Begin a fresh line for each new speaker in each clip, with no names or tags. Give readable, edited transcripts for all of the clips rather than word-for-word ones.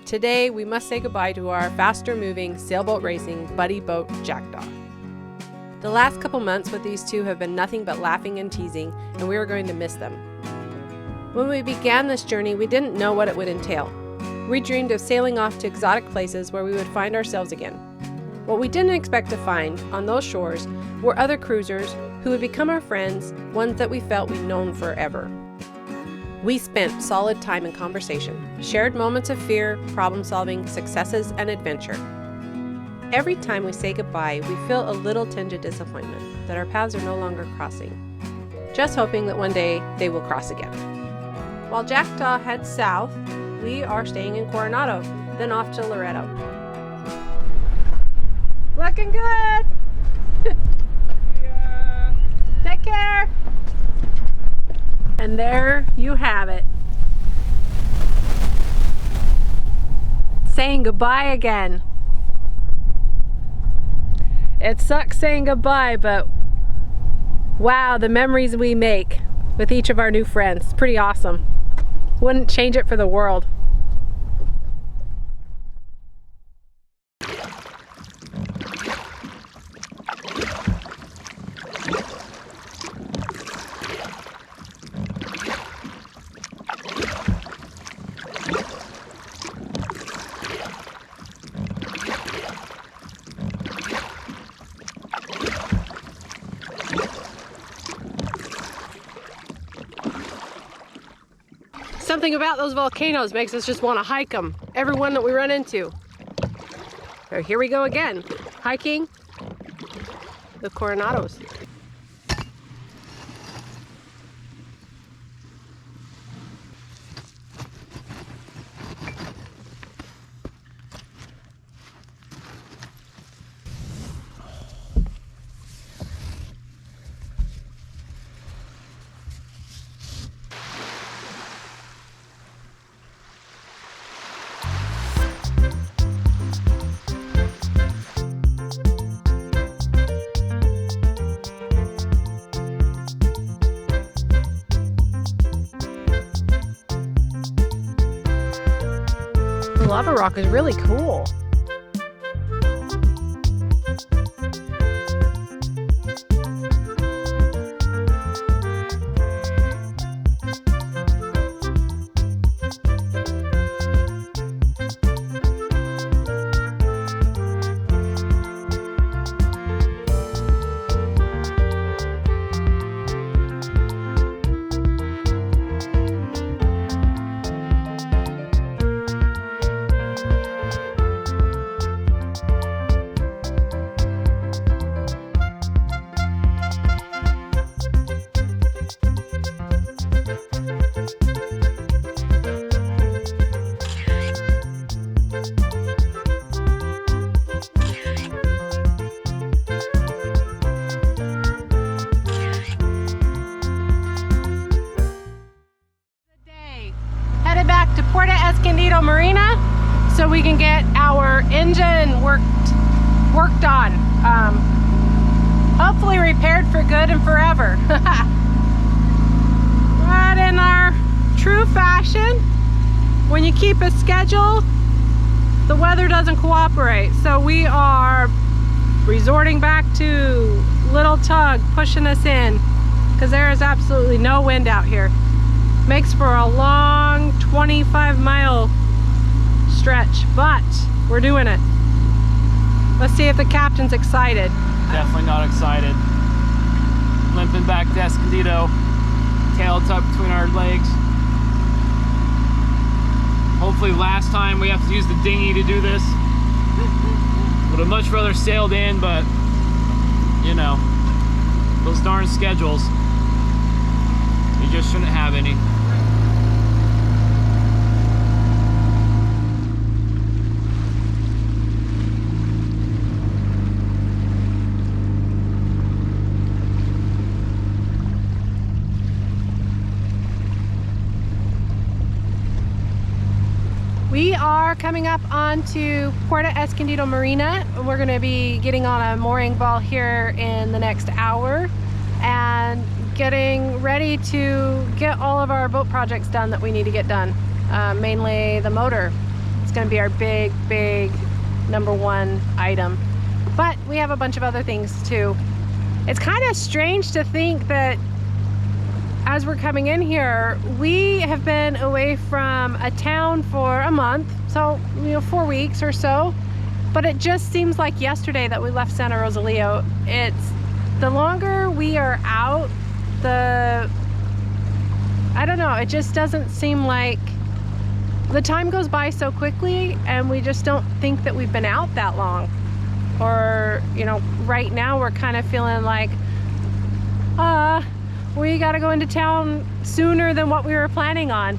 today we must say goodbye to our faster moving sailboat racing buddy boat Jackdaw. The last couple months with these two have been nothing but laughing and teasing, and we are going to miss them. When we began this journey, we didn't know what it would entail. We dreamed of sailing off to exotic places where we would find ourselves again. What we didn't expect to find on those shores were other cruisers who would become our friends, ones that we felt we'd known forever. We spent solid time in conversation, shared moments of fear, problem solving, successes, and adventure. Every time we say goodbye, we feel a little tinge of disappointment that our paths are no longer crossing, just hoping that one day they will cross again. While Jackdaw heads south, we are staying in Coronado, then off to Loreto. Looking good! Yeah. Take care! And there you have it. Saying goodbye again. It sucks saying goodbye, but wow, the memories we make with each of our new friends. Pretty awesome. Wouldn't change it for the world. Something about those volcanoes makes us just want to hike them, every one that we run into. So here we go again, hiking the Coronados. The lava rock is really cool. Back to Escondido Marina so we can get our engine worked on. Hopefully repaired for good and forever. But in our true fashion, when you keep a schedule, the weather doesn't cooperate. So we are resorting back to little tug pushing us in because there is absolutely no wind out here. Makes for a long 25-mile stretch, but we're doing it. Let's see if the captain's excited.
Definitely not excited. Limping back to Escondido, tail tucked between our legs. Hopefully last time we have to use the dinghy to do this. Would have much rather sailed in, but you know, those darn schedules. You just shouldn't have any.
We are coming up onto Escondido Marina. We're going to be getting on a mooring ball here in the next hour and getting ready to get all of our boat projects done that we need to get done. Mainly the motor. It's going to be our big number one item. But we have a bunch of other things too. It's kind of strange to think that as we're coming in here, we have been away from a town for a month, so 4 weeks or so, but it just seems like yesterday that we left Santa Rosalillo. It's the longer we are out, I don't know, it just doesn't seem like the time goes by so quickly, and we just don't think that we've been out that long. Or right now we're kind of feeling like we got to go into town sooner than what we were planning on.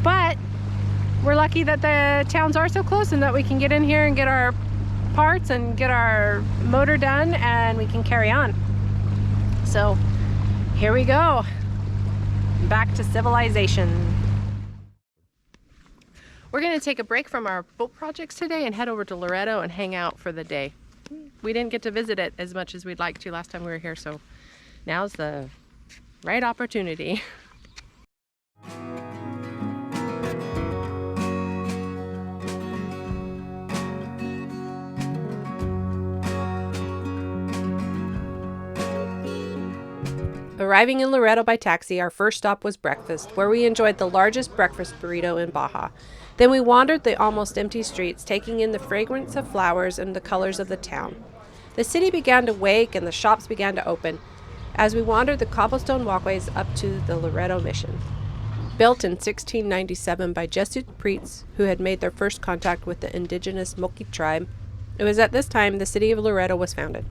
But we're lucky that the towns are so close and that we can get in here and get our parts and get our motor done, and we can carry on. So here we go, back to civilization. We're going to take a break from our boat projects today and head over to Loreto and hang out for the day. We didn't get to visit it as much as we'd like to last time we were here, so now's the right opportunity. Arriving in Loreto by taxi, our first stop was breakfast, where we enjoyed the largest breakfast burrito in Baja. Then we wandered the almost empty streets, taking in the fragrance of flowers and the colors of the town. The city began to wake and the shops began to open as we wandered the cobblestone walkways up to the Loreto Mission. Built in 1697 by Jesuit priests who had made their first contact with the indigenous Moqui tribe, it was at this time the city of Loreto was founded.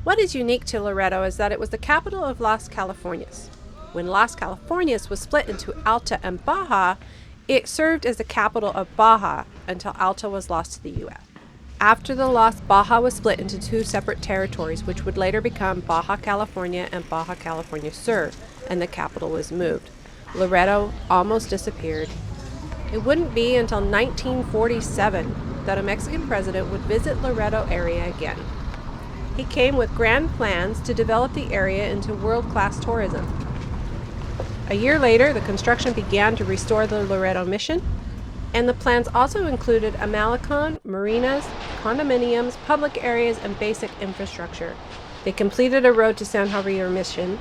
What is unique to Loreto is that it was the capital of Las Californias. When Las Californias was split into Alta and Baja, it served as the capital of Baja until Alta was lost to the U.S. After the loss, Baja was split into two separate territories, which would later become Baja California and Baja California Sur, and the capital was moved. Loreto almost disappeared. It wouldn't be until 1947 that a Mexican president would visit Loreto area again. He came with grand plans to develop the area into world-class tourism. A year later, the construction began to restore the Loreto Mission, and the plans also included a malecon, marinas, condominiums, public areas, and basic infrastructure. They completed a road to San Javier Mission,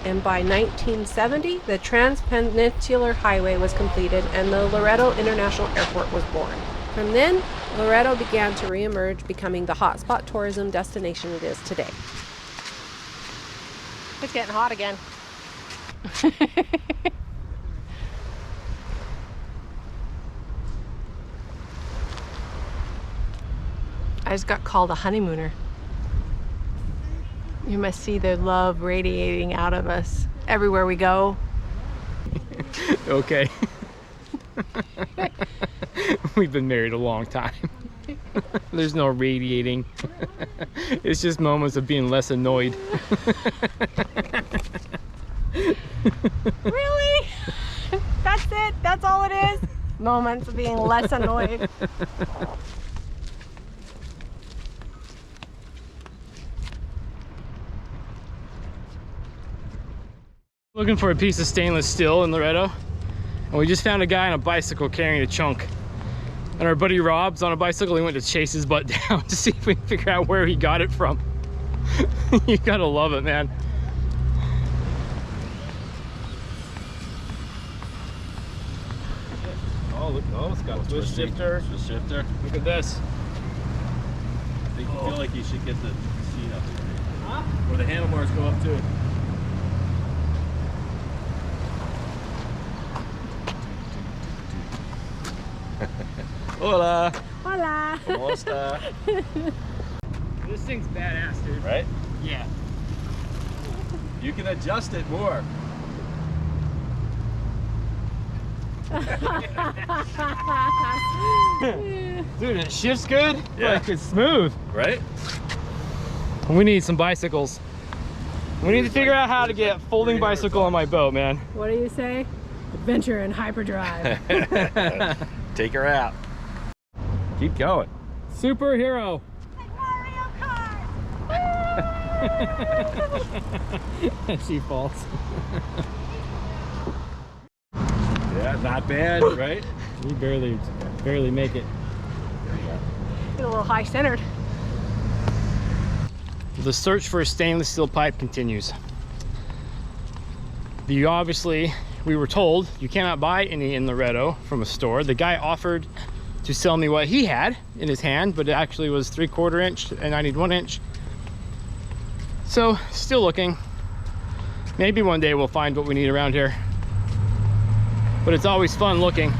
and by 1970, the Transpeninsular Highway was completed and the Loreto International Airport was born. From then, Loreto began to reemerge, becoming the hotspot tourism destination it is today. It's getting hot again. I just got called a honeymooner. You must see the love radiating out of us everywhere we go.
Okay. We've been married a long time. There's no radiating. It's just moments of being less annoyed.
Really? That's it? That's all it is? Moments of being less annoyed.
Looking for a piece of stainless steel in Loreto, and we just found a guy on a bicycle carrying a chunk. And our buddy Rob's on a bicycle. He went to chase his butt down to see if we can figure out where he got it from. You gotta love it, man.
Oh, look, oh, it's got a twist shifter. Twist shifter.
Look at this.
I think you feel like you should get the seat up there. Huh? Where the handlebars go up too. Hola.
Hola.
¿Cómo está?
This thing's badass, dude.
Right?
Yeah.
You can adjust it more.
Dude, it shifts good.
Yeah.
Like it's smooth.
Right?
We need some bicycles. We need to figure out how to get folding bicycle on my boat, man.
What do you say? Adventure in hyperdrive.
Take her out. Keep going.
Superhero.
Like Mario Kart.
She falls.
Yeah, not bad, right?
We barely Barely make it.
Get a little high centered.
The search for a stainless steel pipe continues. We were told you cannot buy any in Loreto from a store. The guy offered to sell me what he had in his hand, but it actually was 3/4 inch and I need 1 inch. So still looking. Maybe one day we'll find what we need around here. But it's always fun looking.